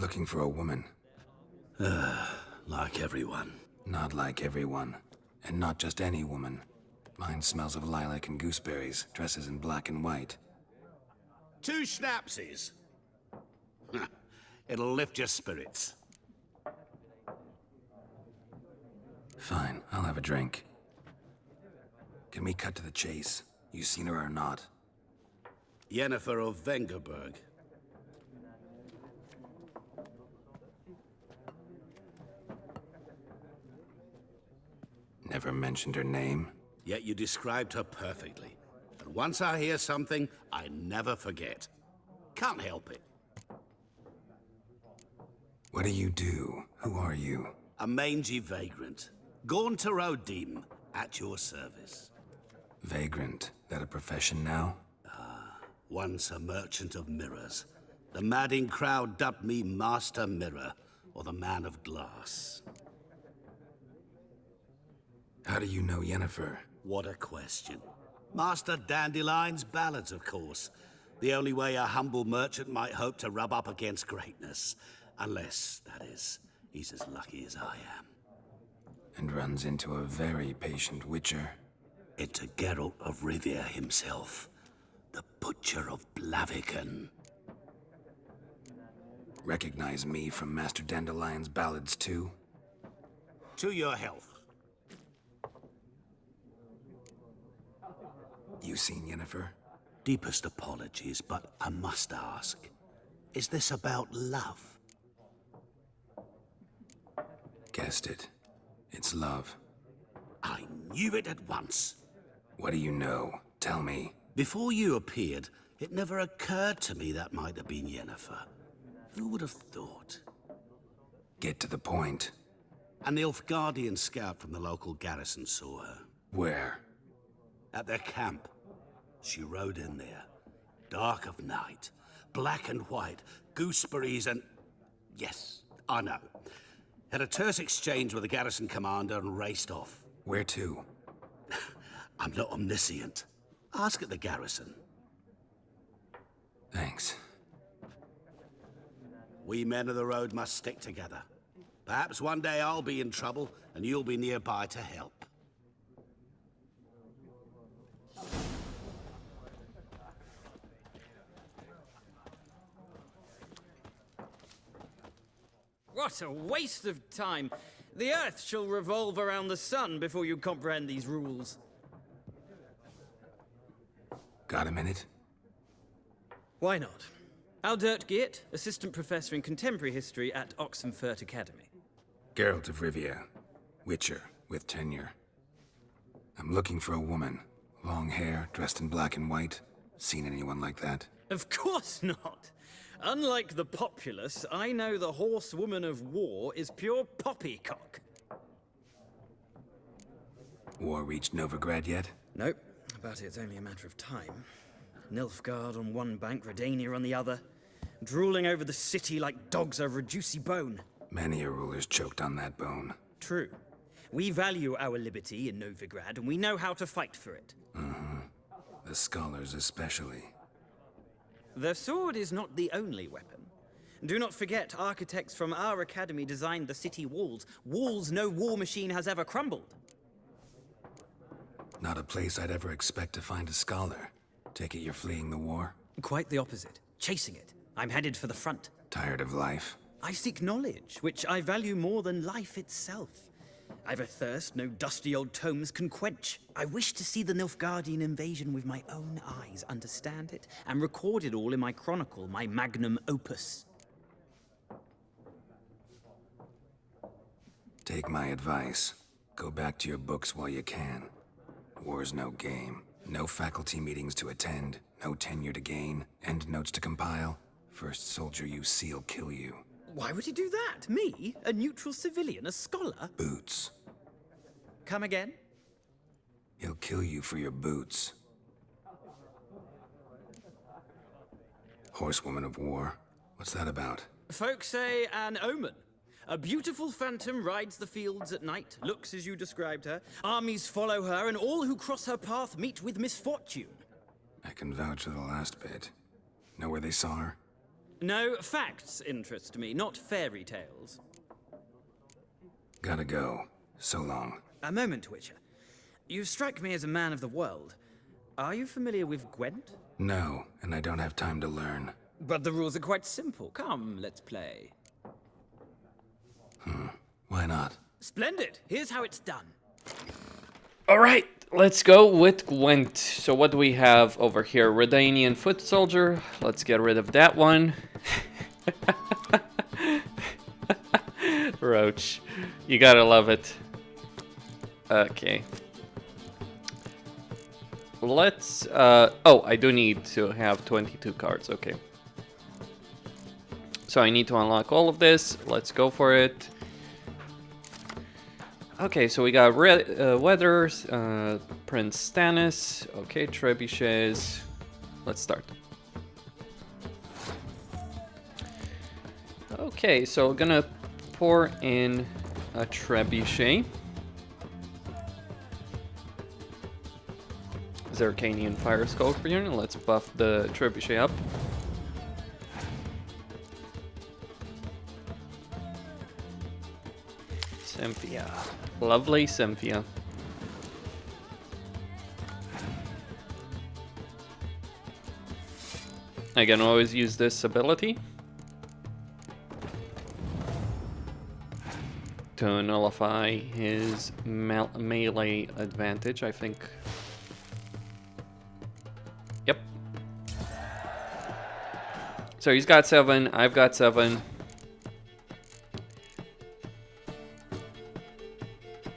Looking for a woman. Like everyone. Not like everyone. And not just any woman. Mine smells of lilac and gooseberries, dresses in black and white. 2 schnapsies. It'll lift your spirits. Fine, I'll have a drink. Can we cut to the chase? You seen her or not? Yennefer of Vengerberg. Never mentioned her name. Yet you described her perfectly. And once I hear something, I never forget. Can't help it. What do you do? Who are you? A mangy vagrant. Gone to Rodim, at your service. Vagrant. That a profession now? Once a merchant of mirrors. The madding crowd dubbed me Master Mirror, or the Man of Glass. How do you know Yennefer? What a question. Master Dandelion's ballads, of course. The only way a humble merchant might hope to rub up against greatness. Unless, that is, he's as lucky as I am. And runs into a very patient witcher. Into Geralt of Rivia himself. The Butcher of Blaviken. Recognize me from Master Dandelion's ballads too? To your health. You seen Yennefer? Deepest apologies, but I must ask. Is this about love? Guessed it. It's love. I knew it at once. What do you know? Tell me. Before you appeared, it never occurred to me that might have been Yennefer. Who would have thought? Get to the point. An Nilfgaardian scout from the local garrison saw her. Where? At their camp. She rode in there. Dark of night. Black and white. Gooseberries and... Yes, I know. Had a terse exchange with the garrison commander and raced off. Where to? I'm not omniscient. Ask at the garrison. Thanks. We men of the road must stick together. Perhaps one day I'll be in trouble and you'll be nearby to help. What a waste of time! The Earth shall revolve around the sun before you comprehend these rules. Got a minute? Why not? Aldert Geert, Assistant Professor in Contemporary History at Oxenfurt Academy. Geralt of Rivia. Witcher, with tenure. I'm looking for a woman. Long hair, dressed in black and white. Seen anyone like that? Of course not! Unlike the populace, I know the horsewoman of war is pure poppycock. War reached Novigrad yet? Nope, but it's only a matter of time. Nilfgaard on one bank, Redania on the other. Drooling over the city like dogs over a juicy bone. Many a ruler's choked on that bone. True. We value our liberty in Novigrad, and we know how to fight for it. The scholars especially. The sword is not the only weapon. Do not forget, architects from our academy designed the city walls. Walls no war machine has ever crumbled. Not a place I'd ever expect to find a scholar. Take it you're fleeing the war? Quite the opposite. Chasing it. I'm headed for the front. Tired of life? I seek knowledge, which I value more than life itself. I've a thirst no dusty old tomes can quench. I wish to see the Nilfgaardian invasion with my own eyes, understand it, and record it all in my chronicle, my magnum opus. Take my advice. Go back to your books while you can. War's no game. No faculty meetings to attend, no tenure to gain, endnotes to compile. First soldier you see'll kill you. Why would he do that? Me? A neutral civilian? A scholar? Boots. Come again? He'll kill you for your boots. Horsewoman of war. What's that about? Folk say an omen. A beautiful phantom rides the fields at night, looks as you described her. Armies follow her, and all who cross her path meet with misfortune. I can vouch for the last bit. Know where they saw her? No, facts interest me, not fairy tales. Gotta go. So long. A moment, Witcher. You strike me as a man of the world. Are you familiar with Gwent? No, and I don't have time to learn. But the rules are quite simple. Come, let's play. Why not? Splendid. Here's how it's done. All right, let's go with Gwent. So what do we have over here? Redanian foot soldier. Let's get rid of that one. Roach. You gotta love it. Okay. Let's, oh, I do need to have 22 cards, okay. So I need to unlock all of this. Let's go for it. Okay, so we got Weathers, Prince Stannis, okay, Trebuchets. Let's start. Okay, so we're gonna pour in a Trebuchet. Zercanian Fire Scorpion. Let's buff the Trebuchet up. Cynthia. Lovely Cynthia. I can always use this ability to nullify his melee advantage, I think. Yep. So he's got 7, I've got 7.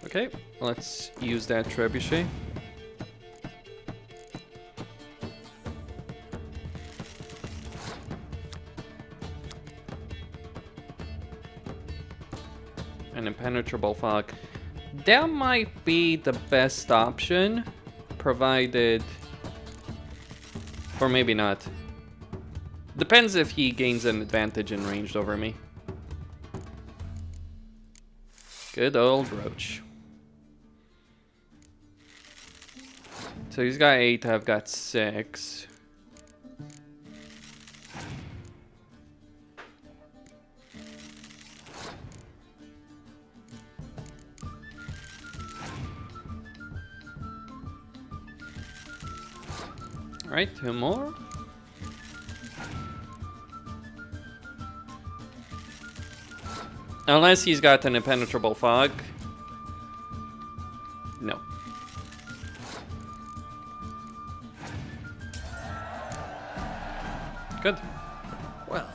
Okay, let's use that Trebuchet. An impenetrable fog. That might be the best option, provided... Or maybe not. Depends if he gains an advantage in ranged over me. Good old Roach. So he's got 8, I've got 6. Alright, 2 more. Unless he's got an impenetrable fog. No. Good. Well.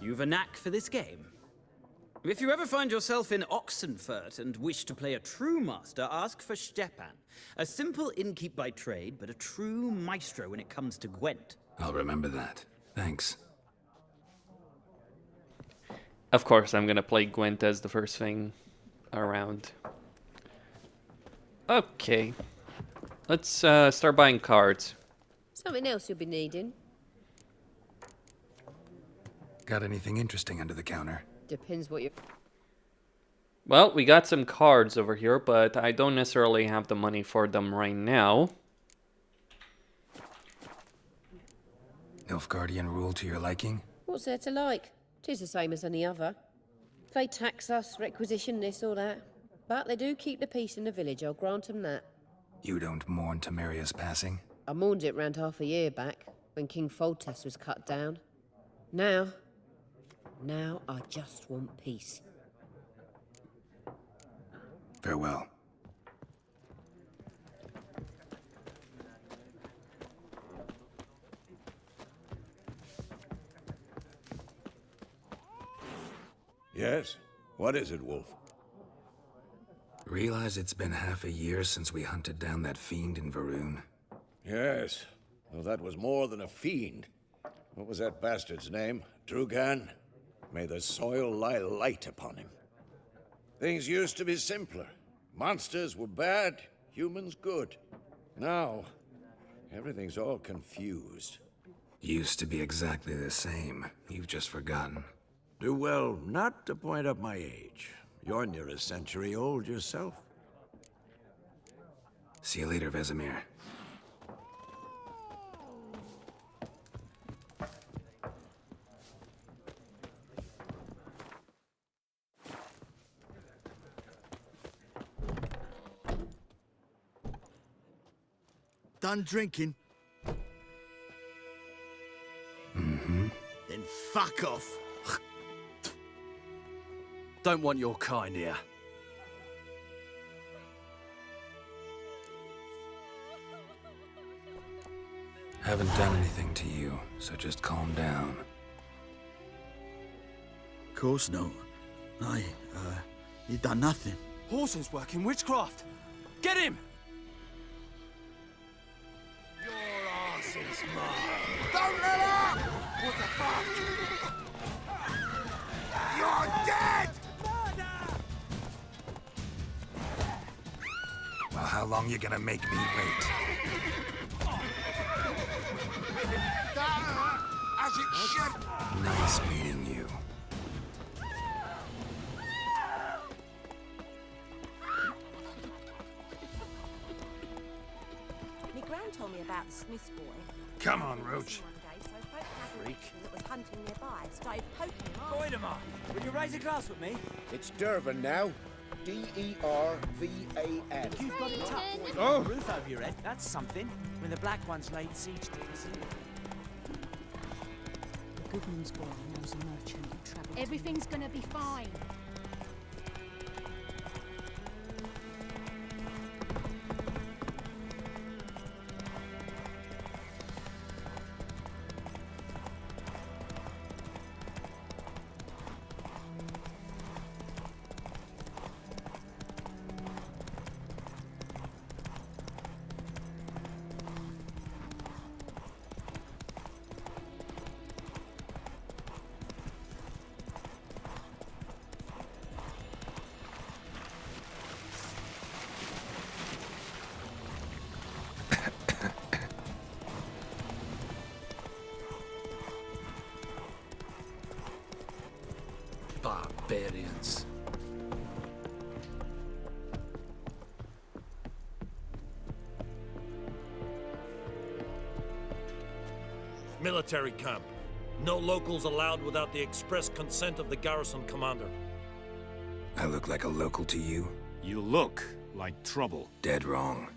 You've a knack for this game. If you ever find yourself in Oxenfurt and wish to play a true master, ask for Stepan. A simple innkeep by trade, but a true maestro when it comes to Gwent. I'll remember that. Thanks. Of course, I'm gonna play Gwent as the first thing around. Okay. Let's start buying cards. Something else you'll be needing. Got anything interesting under the counter? Depends what you... Well, we got some cards over here, but I don't necessarily have the money for them right now. Nilfgaardian rule to your liking? What's there to like? 'Tis the same as any other. They tax us, requisition this or that. But they do keep the peace in the village, I'll grant them that. You don't mourn Temeria's passing? I mourned it round half a year back, when King Foltest was cut down. Now I just want peace. Farewell. Yes? What is it, Wolf? Realize it's been half a year since we hunted down that fiend in Varun? Yes. Well, that was more than a fiend. What was that bastard's name? Drugan? May the soil lie light upon him. Things used to be simpler. Monsters were bad, humans good. Now, everything's all confused. Used to be exactly the same. You've just forgotten. Do well not to point up my age. You're near a century old yourself. See you later, Vesemir. done drinking? Mm-hmm. Then fuck off. Don't want your kind here. Haven't done anything to you, so just calm down. Of course not. You done nothing. Horses working witchcraft. Get him! Your ass is mine. Don't let up! What the fuck? You're dead! Well, how long you gonna make me wait? As it should. Nice meeting you. My gran told me about the Smith's boy. Come on, Roach. One day, so folk had that was hunting nearby started poking him off. Voidemar, will you raise a glass with me? It's Dervan now. D-E-R-V-A-N. You've got it up. Oh! Roof over your head, that's something. When the Black Ones laid siege to the city. The Goodman's boy knows a merchant who travels. Everything's gonna be fine. Barbarians. Military camp. No locals allowed without the express consent of the garrison commander. I look like a local to you? You look like trouble. Dead wrong.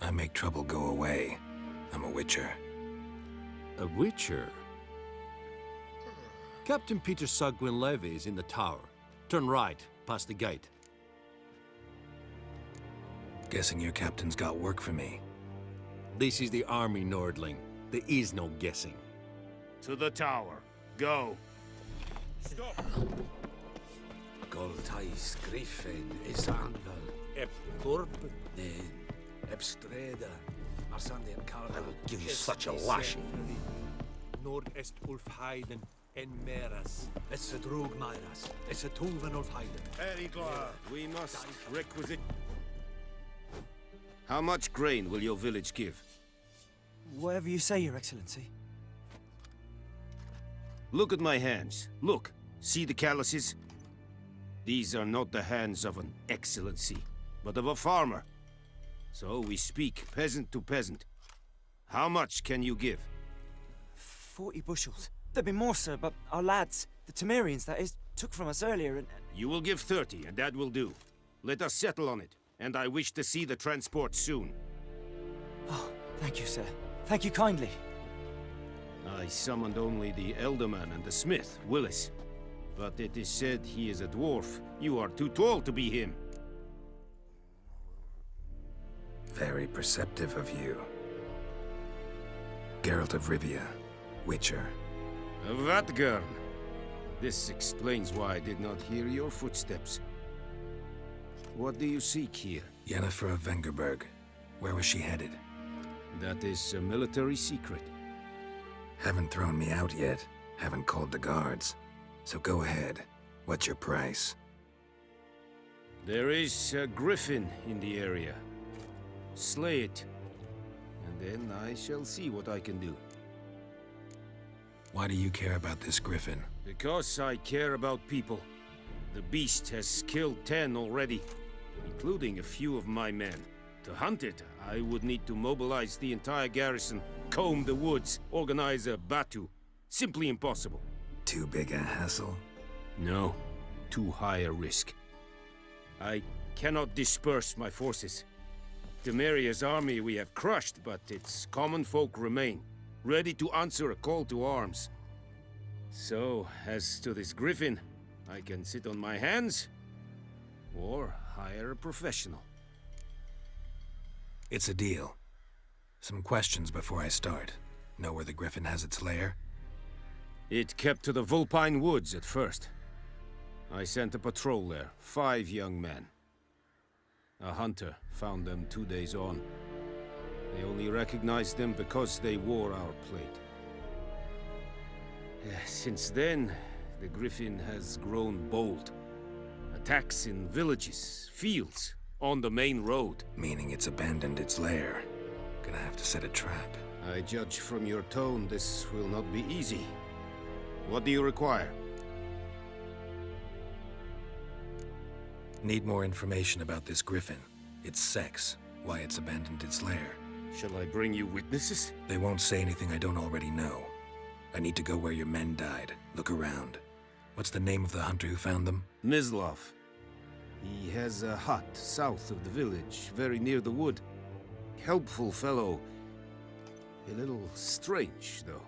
I make trouble go away. I'm a witcher. A witcher? Captain Peter Sagwin-Levy is in the tower. Turn right, past the gate. Guessing your captain's got work for me. This is the army, Nordling. There is no guessing. To the tower. Go. Stop! Goltais Griffin is anvel. Ep Corp nen. Ebstreda. Marsandian Karma. I will give you such a lashing. Nord-est Ulfheiden en Meras. It's a drug Myras. It's a Tulvan of Heiden. Very glad. We must requisite. How much grain will your village give? Whatever you say, Your Excellency. Look at my hands. Look. See the calluses? These are not the hands of an excellency, but of a farmer. So we speak peasant to peasant. How much can you give? 40 bushels. There'd be more, sir, but our lads, the Temerians, that is, took from us earlier and... You will give 30, and that will do. Let us settle on it, and I wish to see the transport soon. Oh, thank you, sir. Thank you kindly. I summoned only the Elderman and the smith, Willis. But it is said he is a dwarf. You are too tall to be him. Very perceptive of you. Geralt of Rivia, Witcher. Vatgern. This explains why I did not hear your footsteps. What do you seek here? Yennefer of Vengerberg. Where was she headed? That is a military secret. Haven't thrown me out yet. Haven't called the guards. So go ahead. What's your price? There is a Griffin in the area. Slay it. And then I shall see what I can do. Why do you care about this Griffin? Because I care about people. The beast has killed 10 already, including a few of my men. To hunt it, I would need to mobilize the entire garrison, comb the woods, organize a batu. Simply impossible. Too big a hassle? No, too high a risk. I cannot disperse my forces. Temeria's army we have crushed, but its common folk remain, ready to answer a call to arms. So, as to this Griffin, I can sit on my hands, or hire a professional. It's a deal. Some questions before I start. Know where the Griffin has its lair? It kept to the Vulpine Woods at first. I sent a patrol there, 5 young men. A hunter found them 2 days on. They only recognized them because they wore our plate. Since then, the Griffin has grown bold. Attacks in villages, fields, on the main road. Meaning it's abandoned its lair. Gonna have to set a trap. I judge from your tone this will not be easy. What do you require? Need more information about this Griffin. Its sex, why it's abandoned its lair. Shall I bring you witnesses? They won't say anything I don't already know. I need to go where your men died. Look around. What's the name of the hunter who found them? Mislav. He has a hut south of the village, very near the wood. Helpful fellow. A little strange, though.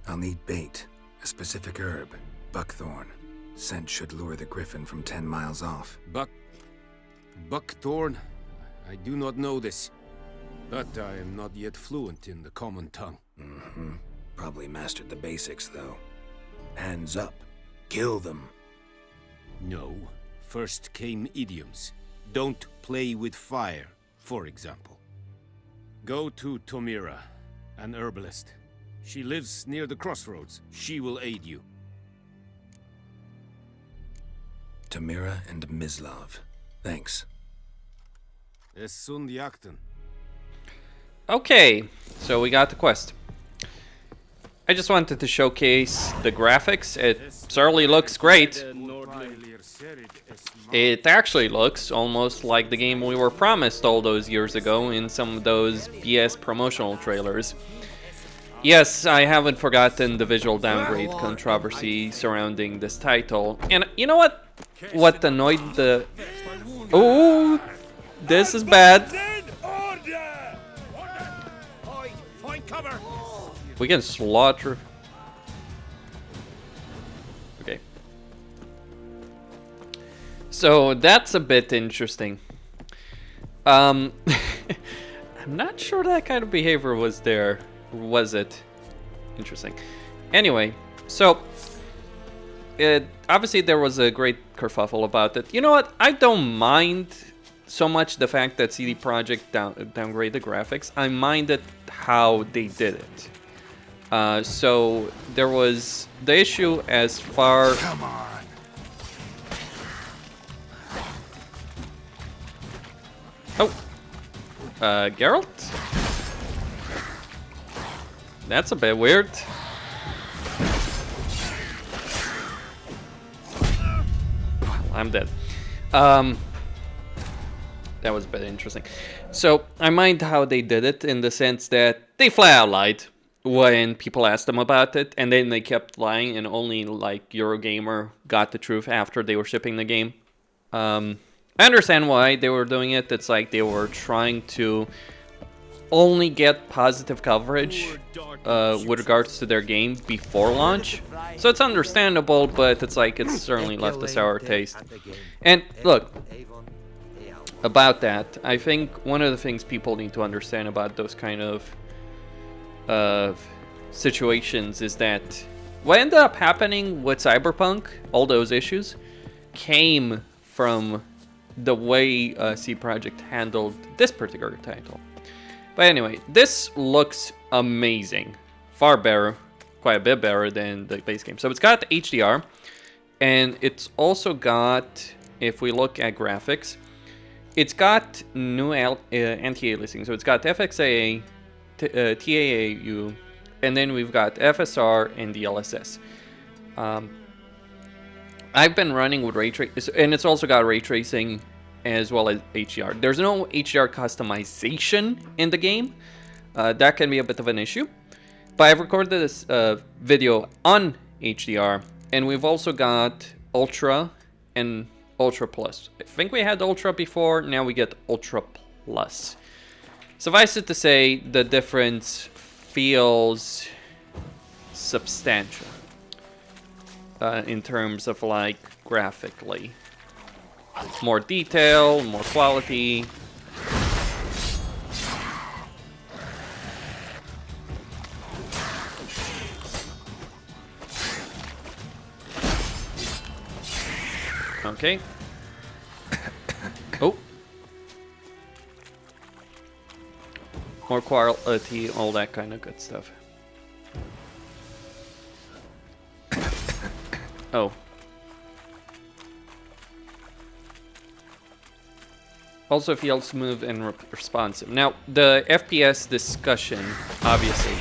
I'll need bait. A specific herb. Buckthorn. Scent should lure the Griffin from 10 miles off. Buckthorn? I do not know this. But I am not yet fluent in the common tongue. Mm-hmm. Probably mastered the basics, though. Hands up. Kill them. No. First came idioms. Don't play with fire, for example. Go to Tomira, an herbalist. She lives near the crossroads. She will aid you. Tomira and Mislav. Thanks. Es sunt jakten. Okay, so we got the quest. I just wanted to showcase the graphics. It certainly looks great. It actually looks almost like the game we were promised all those years ago in some of those BS promotional trailers. Yes, I haven't forgotten the visual downgrade controversy surrounding this title. And you know what? What annoyed the... Oh, this is bad. We can slaughter... Okay. So that's a bit interesting. I'm not sure that kind of behavior was there. Was it? Interesting. Anyway, so obviously there was a great kerfuffle about it. You know what? I don't mind so much the fact that CD Projekt downgraded the graphics. I minded how they did it. So there was the issue as far... Come on. Oh. Geralt? That's a bit weird. I'm dead. That was a bit interesting. So I mind how they did it in the sense that they flat out lied when people asked them about it, and then they kept lying, and only like Eurogamer got the truth after they were shipping the game. I understand why they were doing it. It's like they were trying to only get positive coverage with regards to their game before launch. So it's understandable, but it's like it's certainly left a sour taste. And look, about that, I think one of the things people need to understand about those kind of situations is that what ended up happening with Cyberpunk, all those issues, came from the way CD Projekt handled this particular title. But anyway, this looks amazing. Far better, quite a bit better than the base game. So it's got HDR, and it's also got, if we look at graphics, it's got new anti-aliasing. So it's got FXAA, TAAU, and then we've got FSR and DLSS. I've been running with ray tracing, and it's also got ray tracing as well as HDR. There's no HDR customization in the game. That can be a bit of an issue. But I've recorded this video on HDR, and we've also got Ultra and Ultra Plus. I think we had Ultra before, now we get Ultra Plus. Suffice it to say, the difference feels substantial in terms of like graphically. More detail, more quality. Okay. Oh. More quality, all that kind of good stuff. Oh. Also feels smooth and responsive. Now, the FPS discussion, obviously.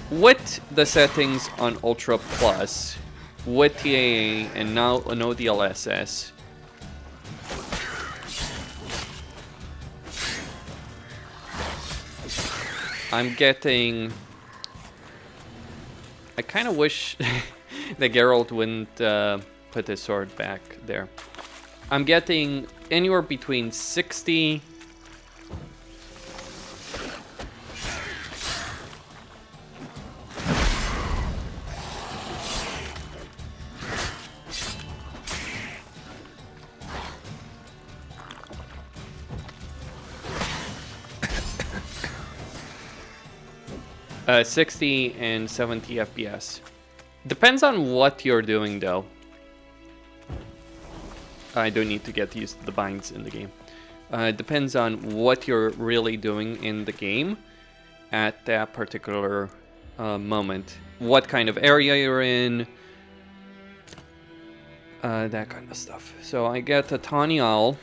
With the settings on Ultra Plus, with TAA and now no DLSS, I'm getting... I kind of wish that Geralt wouldn't put his sword back there. I'm getting anywhere between 60... Uh, 60 and 70 FPS. Depends on what you're doing though. I do need to get used to the binds in the game. It depends on what you're really doing in the game at that particular moment. What kind of area you're in. That kind of stuff. So I get a tawny owl.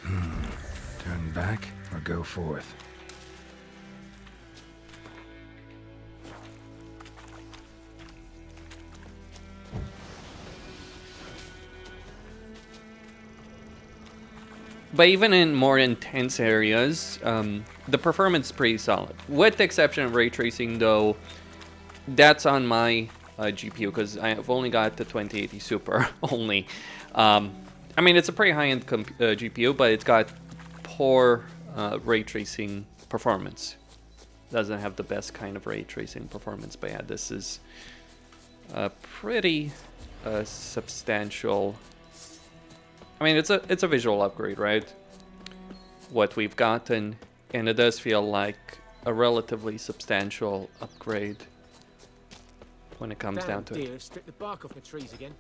Turn back or go forth. But even in more intense areas, the performance is pretty solid. With the exception of ray tracing, though, that's on my GPU because I have only got the 2080 Super only. I mean, it's a pretty high-end GPU, but it's got poor ray tracing performance. Doesn't have the best kind of ray tracing performance, but yeah, this is a pretty substantial. I mean, it's a visual upgrade, right? What we've gotten, and it does feel like a relatively substantial upgrade when it comes down to it. Strip the bark off the trees again.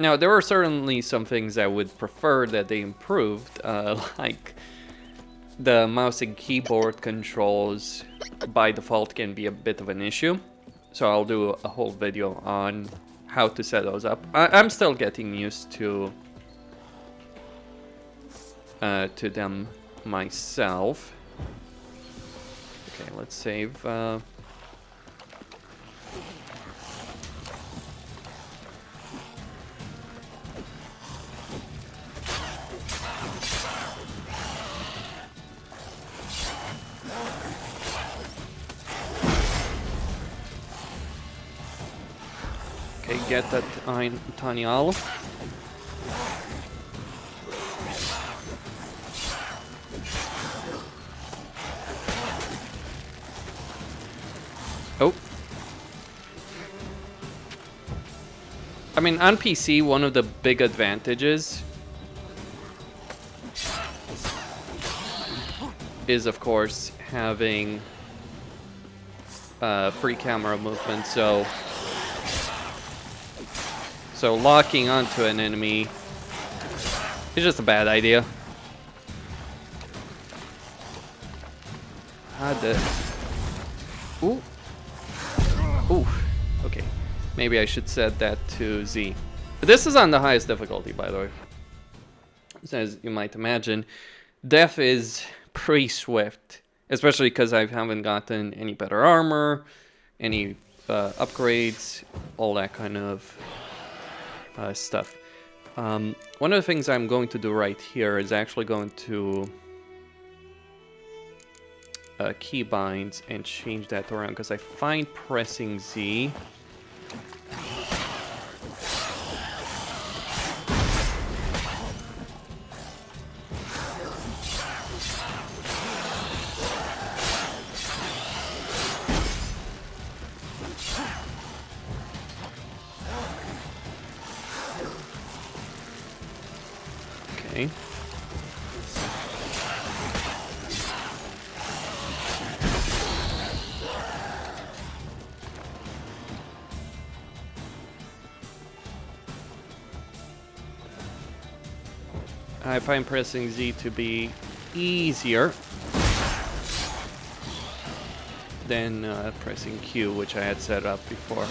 Now, there are certainly some things I would prefer that they improved, like the mouse and keyboard controls by default can be a bit of an issue. So I'll do a whole video on how to set those up. I'm still getting used to them myself. Okay, let's save. Okay, get that tiny owl. Oh. I mean, on PC, one of the big advantages is, of course, having free camera movement, so locking onto an enemy is just a bad idea. Ooh. Ooh. Okay. Maybe I should set that to Z. This is on the highest difficulty, by the way. So as you might imagine, death is pretty swift, especially because I haven't gotten any better armor, any upgrades, all that kind of stuff. One of the things I'm going to do right here is actually going to keybinds and change that around because I find pressing Z Okay. I find pressing Z to be easier than pressing Q, which I had set up before.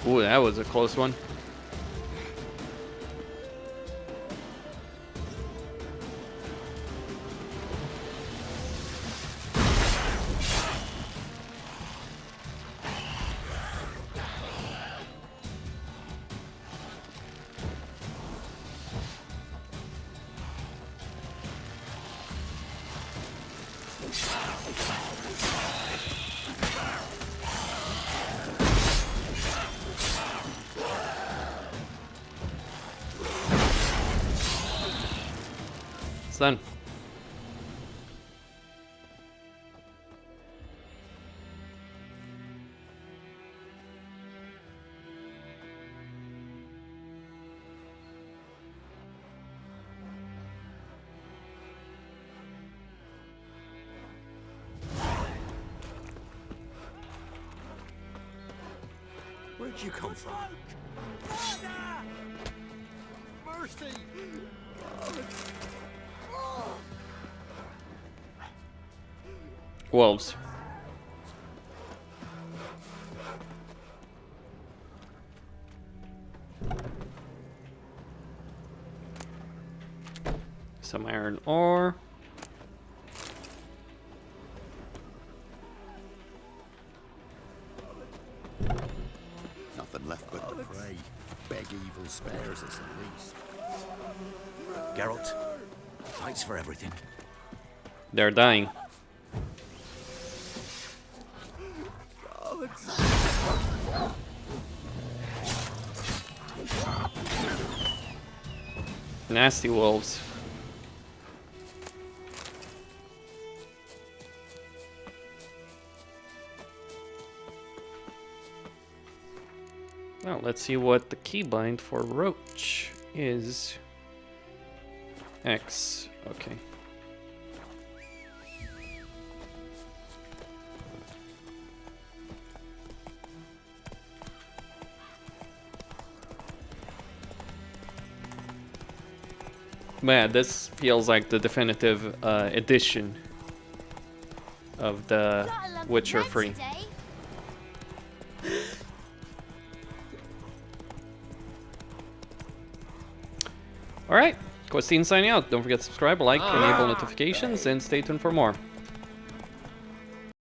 Ooh, that was a close one. Done. Where'd you come from? Mercy! Wolves. Some iron ore. Nothing left but to pray. Beg evil spares us at least. Geralt, thanks for everything. They're dying. Nasty wolves. Well, let's see what the keybind for Roach is. X. Okay. Man, this feels like the definitive edition of the Witcher 3. Alright, Questine signing out. Don't forget to subscribe, like, enable notifications, and stay tuned for more.